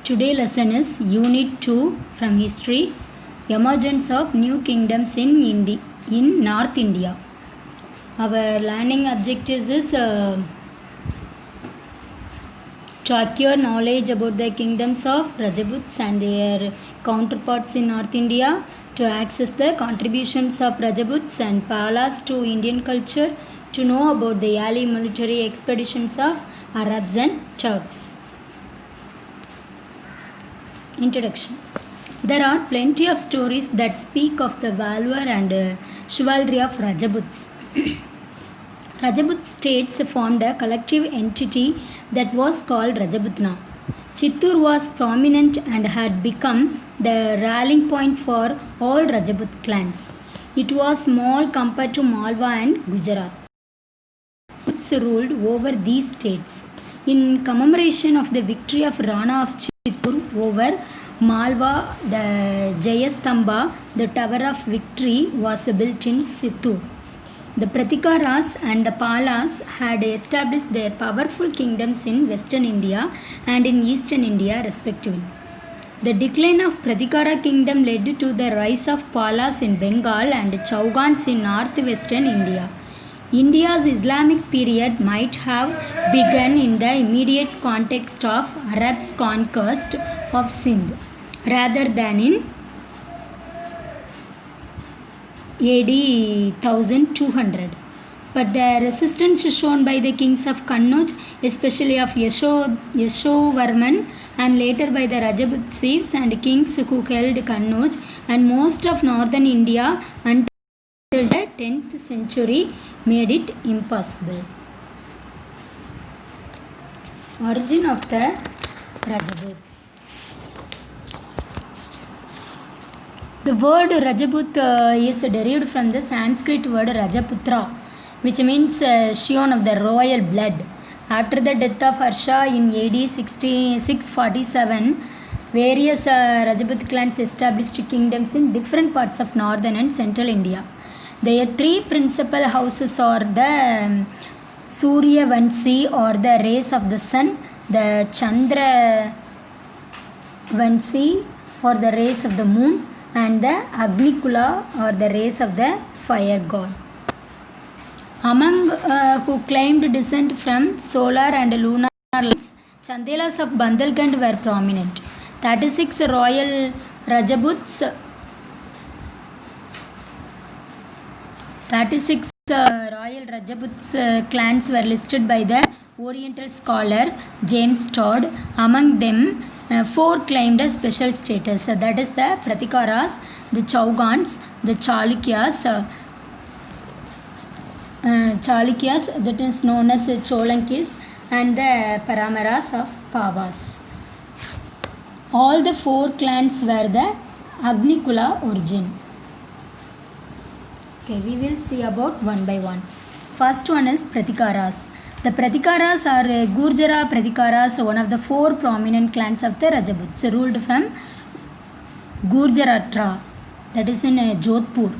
Today lesson is Unit 2 from History, Emergence of New Kingdoms in North India. Our learning objectives is to acquire knowledge about the kingdoms of Rajputs and their counterparts in North India, to access the contributions of Rajputs and Palas to Indian culture, to know about the early military expeditions of Arabs and Turks. Introduction. There are plenty of stories that speak of the valor and chivalry of Rajputs. Rajput states formed a collective entity that was called Rajputana. Chittoor was prominent and had become the rallying point for all Rajput clans. It was small compared to Malwa and Gujarat. Rajputs ruled over these states. In commemoration of the victory of Rana of Chittoor over Malwa, the Jayastamba, the Tower of Victory, was built in Chittoor. The Pratikaras and the Palas had established their powerful kingdoms in western India and in eastern India respectively. The decline of Pratikara kingdom led to the rise of Palas in Bengal and Chaugans in northwestern India. India's Islamic period might have begun in the immediate context of Arabs' conquest of Sindh rather than in AD 1200. But the resistance shown by the kings of Kannauj, especially of Yashovarman, and later by the Rajput chiefs and kings who held Kannauj and most of northern India until the 10th century, made it impossible. Origin of the Rajputs. The word Rajput is derived from the Sanskrit word Rajaputra, which means scion of the royal blood. After the death of Harsha in AD 647, various Rajput clans established kingdoms in different parts of northern and central India. Their three principal houses are the Surya Vanshi or the race of the sun, the Chandra Vanshi or the race of the moon, and the Agnikula or the race of the fire god. Among who claimed descent from solar and lunar lines, Chandelas of Bandalkhand were prominent. 36 royal Rajputs clans were listed by the Oriental scholar James Todd. Among them, 4 claimed a special status, that is the Pratikaras, the Chaugans, the Chalukyas, that is known as Cholankis, and the Paramaras of Pavas. All the 4 clans were the Agnikula origin. Okay, we will see about one by one. First one is Pratikaras. The Pratikaras are Gurjara Pratikaras, one of the 4 prominent clans of the Rajputs, ruled from Gurjaratra, that is in Jodhpur.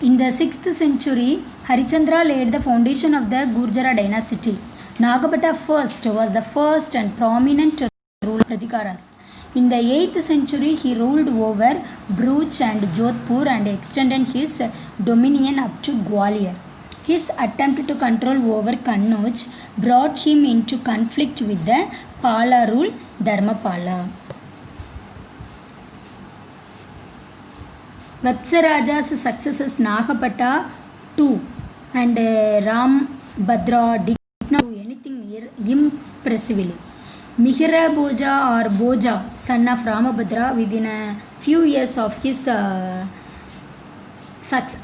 In the 6th century, Harichandra laid the foundation of the Gurjara dynasty. Nagapata I was the first and prominent ruler of Pratikaras. In the 8th century, he ruled over Bhuj and Jodhpur and extended his dominion up to Gwalior. His attempt to control over Kannauj brought him into conflict with the Pala rule Dharmapala. Vatsaraja's successors Nagapata II and Rambhadra did not do anything impressively. Mihira Bhoja or Bhoja, son of Ramabhadra, within a few years of his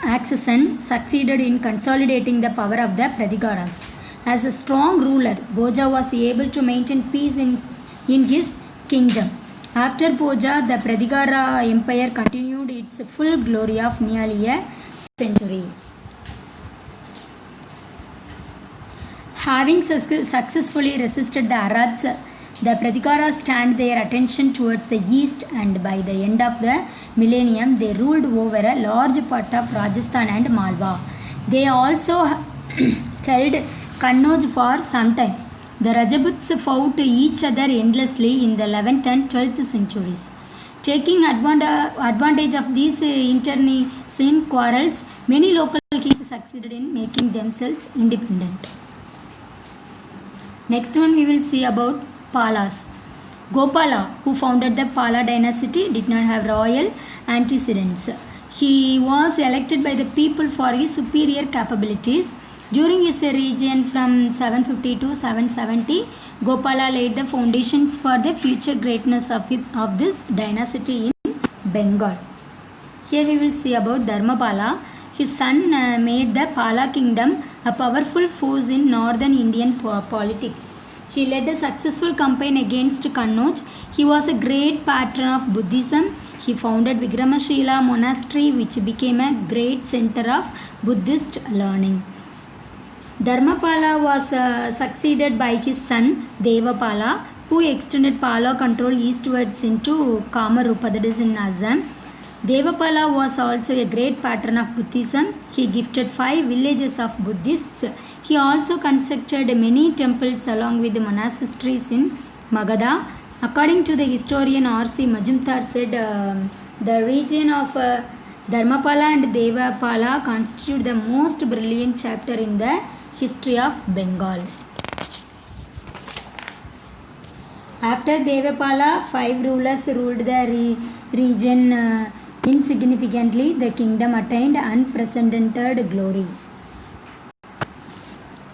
accession, succeeded in consolidating the power of the Pratikaras. As a strong ruler, Bhoja was able to maintain peace in his kingdom. After Bhoja, the Pratikara empire continued its full glory of nearly a century. Having successfully resisted the Arabs, the Pratikaras turned their attention towards the east, and by the end of the millennium, they ruled over a large part of Rajasthan and Malwa. They also held Kannauj for some time. The Rajputs fought each other endlessly in the 11th and 12th centuries. Taking advantage of these internecine quarrels, many local kings succeeded in making themselves independent. Next one we will see about Palas. Gopala, who founded the Pala dynasty, did not have royal antecedents. He was elected by the people for his superior capabilities. During his reign from 750 to 770, Gopala laid the foundations for the future greatness of this dynasty in Bengal. Here we will see about Dharmapala. His son made the Pala kingdom a powerful force in northern Indian politics. He led a successful campaign against Kannauj. He was a great patron of Buddhism. He founded Vikramashila monastery, which became a great center of Buddhist learning. Dharmapala was succeeded by his son Devapala, who extended Pala control eastwards into Kamarupa, that is in Assam. Devapala was also a great patron of Buddhism. He gifted 5 villages of Buddhists. He also constructed many temples along with the monasteries in Magadha. According to the historian R.C. Majumdar said, the region of Dharmapala and Devapala constitute the most brilliant chapter in the history of Bengal. After Devapala, 5 rulers ruled the region insignificantly. The kingdom attained unprecedented glory.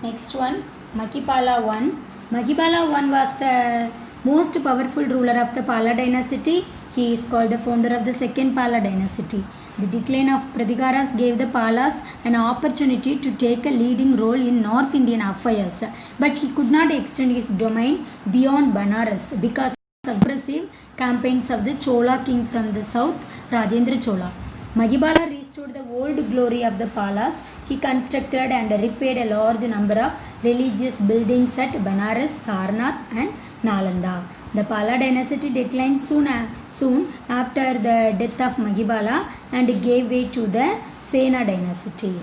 Next one, Mahipala I. Mahipala I was the most powerful ruler of the Pala dynasty. He is called the founder of the second Pala dynasty. The decline of Pratigaras gave the Palas an opportunity to take a leading role in North Indian affairs, but he could not extend his domain beyond Banaras because of aggressive campaigns of the Chola king from the south, Rajendra Chola. Mahipala restored the old glory of the Palas. He constructed and repaired a large number of religious buildings at Banaras, Sarnath and Nalanda. The Pala dynasty declined soon after the death of Mahipala and gave way to the Sena dynasty.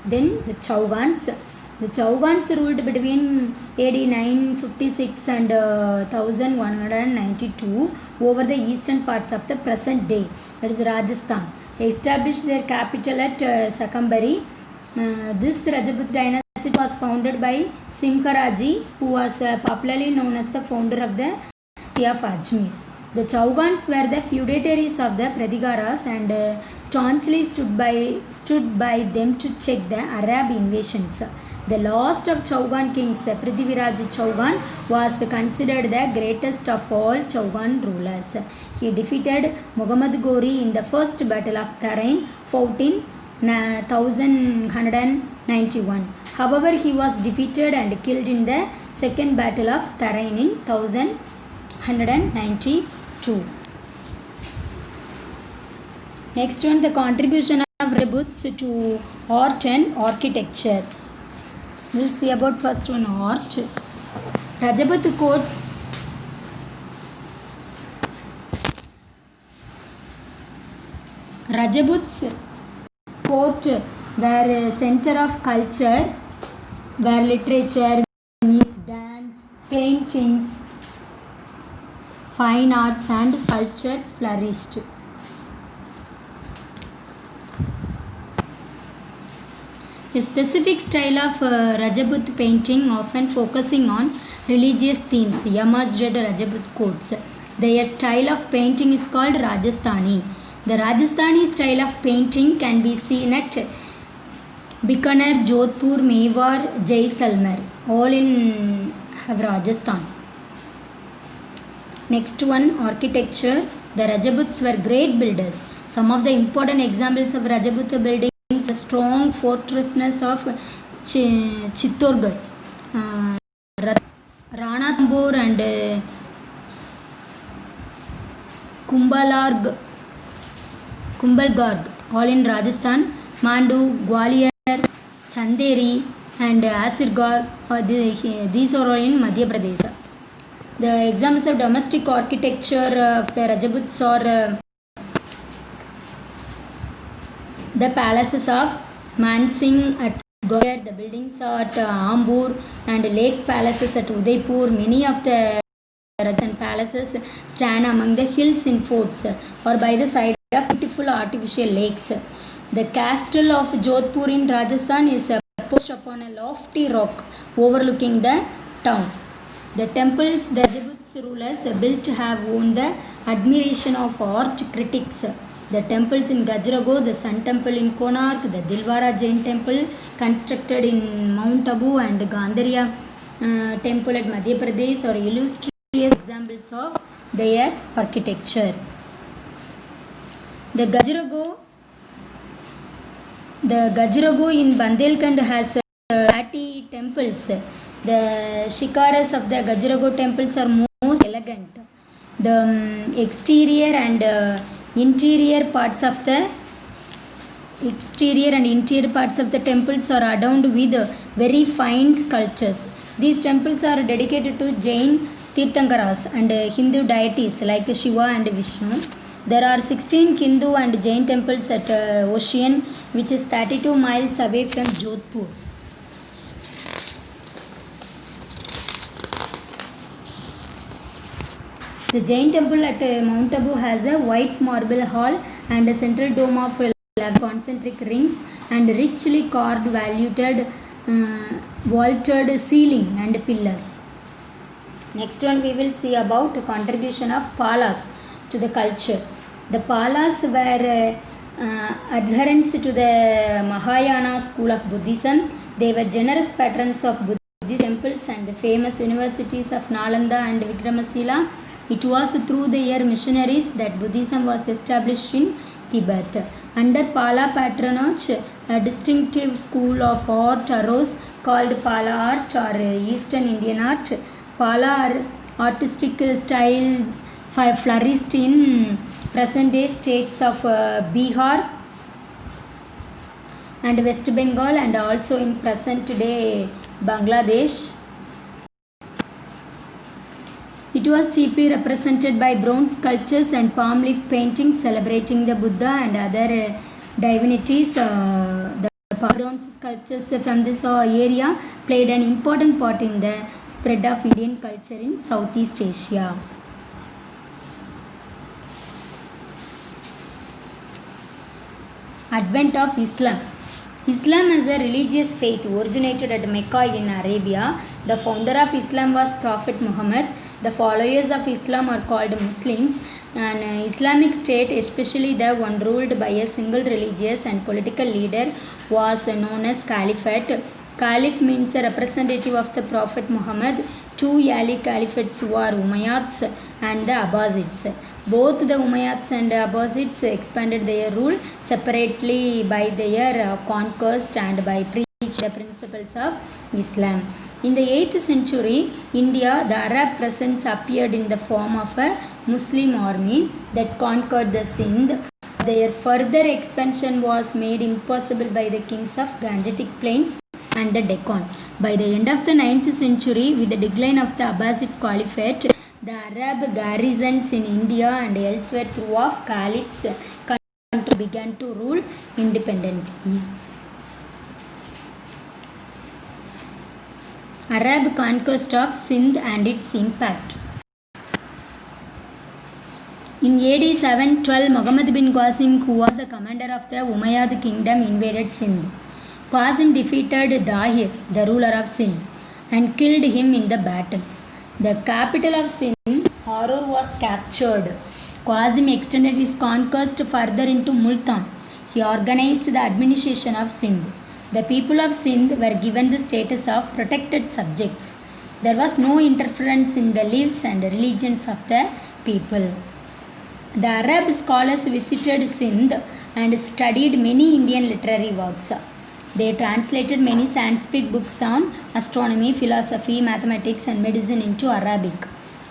Then the Chaugans. The Chaugans ruled between AD 956 and 1192 over the eastern parts of the present day, that is Rajasthan. They established their capital at Sakambari. This Rajput dynasty was founded by Simharaji, who was popularly known as the founder of the city of Ajmer. The Chaugans were the feudatories of the Pratigaras and staunchly stood by them to check the Arab invasions. The last of Chaugan kings, Prithviraj Chaugan, was considered the greatest of all Chaugan rulers. He defeated Muhammad Ghori in the first battle of Tarain, fought in 1191. However, he was defeated and killed in the second battle of Tarain in 1192. Next one, the contribution of Rajputs to art and architecture. We will see about first one, art. Rajput courts Rajputs court were a center of culture, where literature, music, dance, paintings, fine arts and sculpture flourished. A specific style of Rajput painting, often focusing on religious themes, emerged at Rajput courts. Their style of painting is called Rajasthani. The Rajasthani style of painting can be seen at Bikaner, Jodhpur, Mewar, Jaisalmer, all in Rajasthan. Next one, architecture. The Rajputs were great builders. Some of the important examples of Rajput buildings are strong fortresses of Chittorgarh, Ranthambore and Kumbhalgarh, all in Rajasthan. Mandu, Gwalior, Chanderi and Asirgarh, these are all in Madhya Pradesh. The examples of domestic architecture of the Rajputs are the palaces of Mansingh at Gwalior, the buildings at Ambur and lake palaces at Udaipur. Many of the and palaces stand among the hills in forts or by the side of beautiful artificial lakes. The castle of Jodhpur in Rajasthan is perched upon a lofty rock overlooking the town. The temples the Rajputs rulers built have won the admiration of art critics. The temples in Khajuraho, the Sun Temple in Konark, the Dilwara Jain Temple constructed in Mount Abu and Gandhariya Temple at Madhya Pradesh are illustrious examples of their architecture. The Khajuraho in Bundelkhand has 30 temples. The shikaras of the Khajuraho temples are most elegant. The exterior and interior parts of the temples are adorned with very fine sculptures. These temples are dedicated to Jain Tirthankaras and Hindu deities like Shiva and Vishnu. There are 16 Hindu and Jain temples at Ocean, which is 32 miles away from Jodhpur. The Jain temple at Mount Abu has a white marble hall and a central dome of concentric rings and richly carved vaulted ceiling and pillars. Next one we will see about the contribution of Palas to the culture. The Palas were adherents to the Mahayana school of Buddhism. They were generous patrons of Buddhist temples and the famous universities of Nalanda and Vikramasila. It was through their missionaries that Buddhism was established in Tibet. Under Pala patronage, a distinctive school of art arose called Pala art or Eastern Indian art. Pala artistic style flourished in present-day states of Bihar and West Bengal and also in present-day Bangladesh. It was chiefly represented by bronze sculptures and palm leaf paintings celebrating the Buddha and other divinities. The bronze sculptures from this area played an important part in the spread of Indian culture in Southeast Asia. Advent of Islam. Islam as a religious faith originated at Mecca in Arabia. The founder of Islam was Prophet Muhammad. The followers of Islam are called Muslims. An Islamic state, especially the one ruled by a single religious and political leader, was known as Caliphate. Caliph means a representative of the Prophet Muhammad. Two early caliphates were Umayyads and the Abbasids. Both the Umayyads and Abbasids expanded their rule separately by their conquest and by preaching the principles of Islam. In the 8th century India, the Arab presence appeared in the form of a Muslim army that conquered the Sindh. Their further expansion was made impossible by the kings of Gangetic Plains and the Deccan. By the end of the 9th century, with the decline of the Abbasid Caliphate, the Arab garrisons in India and elsewhere throughout caliphs began to rule independently. Arab conquest of Sindh and its impact. In AD 712, Muhammad bin Qasim, who was the commander of the Umayyad kingdom, invaded Sindh. Qasim defeated Dahir, the ruler of Sindh, and killed him in the battle. The capital of Sindh, Harur, was captured. Qasim extended his conquest further into Multan. He organized the administration of Sindh. The people of Sindh were given the status of protected subjects. There was no interference in the lives and religions of the people. The Arab scholars visited Sindh and studied many Indian literary works. They translated many Sanskrit books on astronomy, philosophy, mathematics and medicine into Arabic.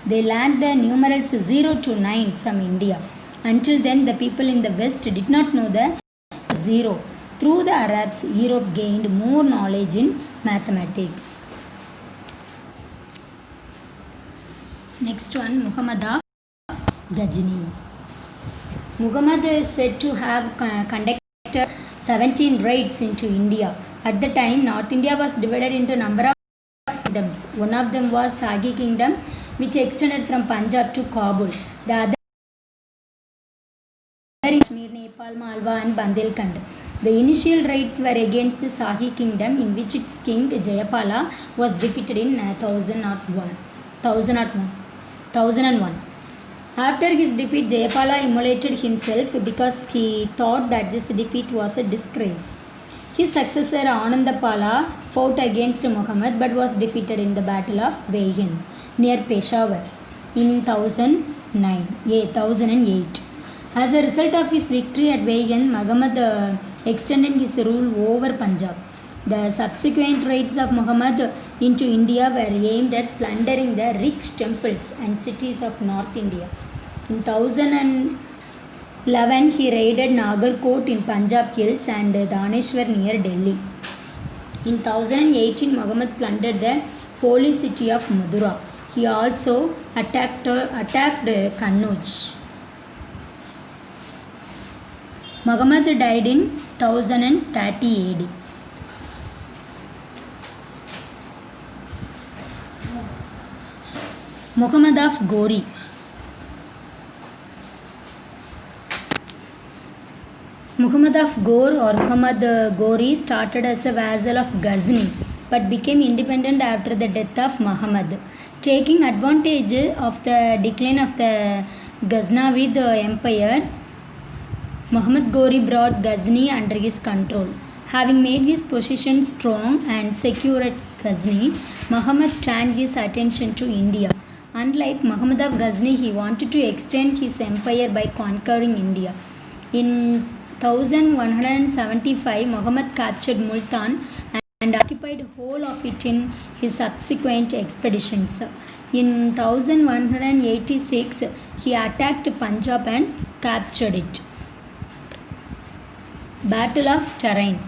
They learned the numerals 0 to 9 from India. Until then, the people in the West did not know the 0. Through the Arabs, Europe gained more knowledge in mathematics. Next one, Muhammad of Ghazni. Muhammad is said to have conducted 17 raids into India At the time, North India was divided into a number of kingdoms. One of them was Sagi kingdom, which extended from Punjab to Kabul. The other is Kashmir, Nepal, Malwa and Bundelkhand. The initial raids were against the Sagi kingdom, in which its king Jayapala was defeated in 1001. After his defeat, Jayapala immolated himself because he thought that this defeat was a disgrace. His successor Anandapala fought against Muhammad but was defeated in the Battle of Vaihin near Peshawar in 1008. As a result of his victory at Vaihin, Muhammad extended his rule over Punjab. The subsequent raids of Muhammad into India were aimed at plundering the rich temples and cities of North India. In 1011, he raided Nagarkot in Punjab hills and Daneshwar near Delhi. In 1018, Muhammad plundered the holy city of Madura. He also attacked Kannauj. Muhammad died in 1030 AD. Muhammad of Ghori. Muhammad of Ghor or Muhammad Ghori started as a vassal of Ghazni but became independent after the death of Muhammad. Taking advantage of the decline of the Ghaznavid Empire, Muhammad Ghori brought Ghazni under his control. Having made his position strong and secure at Ghazni, Muhammad turned his attention to India. Unlike Muhammad of Ghazni, he wanted to extend his empire by conquering India. In 1175, Muhammad captured Multan and occupied whole of it in his subsequent expeditions. In 1186, he attacked Punjab and captured it. Battle of Tarain.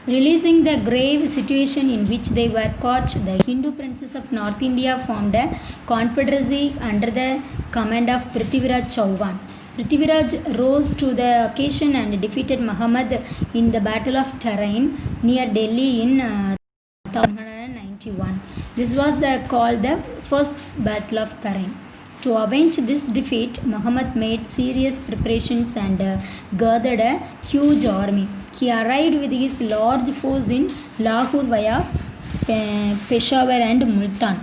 Realizing the grave situation in which they were caught, the Hindu princes of North India formed a confederacy under the command of Prithviraj Chauhan. Prithviraj rose to the occasion and defeated Muhammad in the Battle of Tarain near Delhi in 1191. This was called the First Battle of Tarain. To avenge this defeat, Muhammad made serious preparations and gathered a huge army. He arrived with his large force in Lahore via Peshawar and Multan.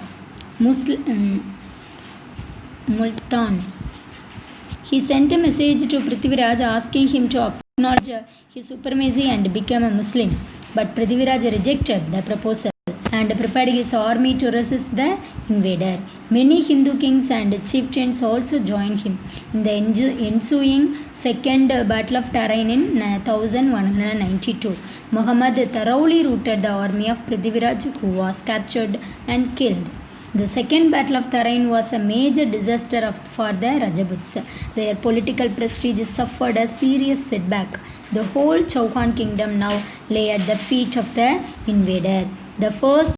He sent a message to Prithviraj asking him to acknowledge his supremacy and become a Muslim. But Prithviraj rejected the proposal and prepared his army to resist the invader. Many Hindu kings and chieftains also joined him. In the ensuing Second Battle of Tarain in 1192, Muhammad thoroughly routed the army of Prithviraj, who was captured and killed. The Second Battle of Tarain was a major disaster for the Rajputs. Their political prestige suffered a serious setback. The whole Chauhan kingdom now lay at the feet of the invader. The first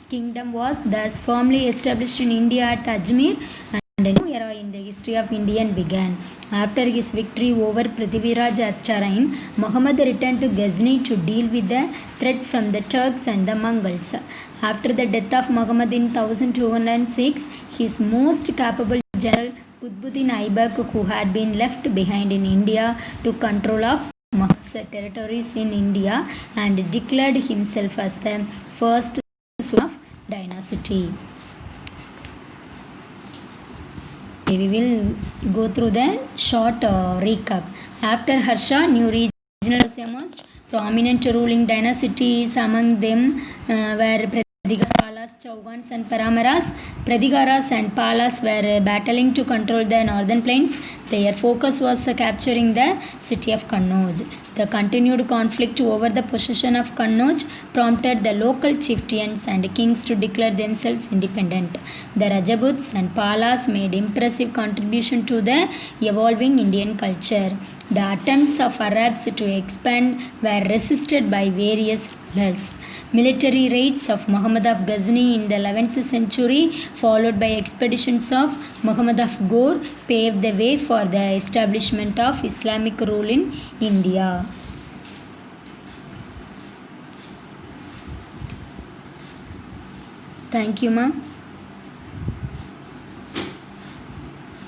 kingdom was thus firmly established in India at Ajmer, and a new era in the history of India began. After his victory over Prithviraj at Tarain, Muhammad returned to Ghazni to deal with the threat from the Turks and the Mongols. After the death of Muhammad in 1206, his most capable general Qutbuddin Aibak, who had been left behind in India to control of Muhammad's territories in India, and declared himself as the first son of dynasty. We will go through the short recap. After Harsha, new regional emerged. Prominent ruling dynasties among them were Pradigaras, Palas, Chaugans and Paramaras. Pradigaras and Palas were battling to control the northern plains. Their focus was capturing the city of Kannauj. The continued conflict over the possession of Kannauj prompted the local chieftains and kings to declare themselves independent. The Rajputs and Palas made impressive contribution to the evolving Indian culture. The attempts of Arabs to expand were resisted by various rulers. Military raids of Muhammad of Ghazni in the 11th century, followed by expeditions of Muhammad of Ghor, paved the way for the establishment of Islamic rule in India. Thank you, ma'am.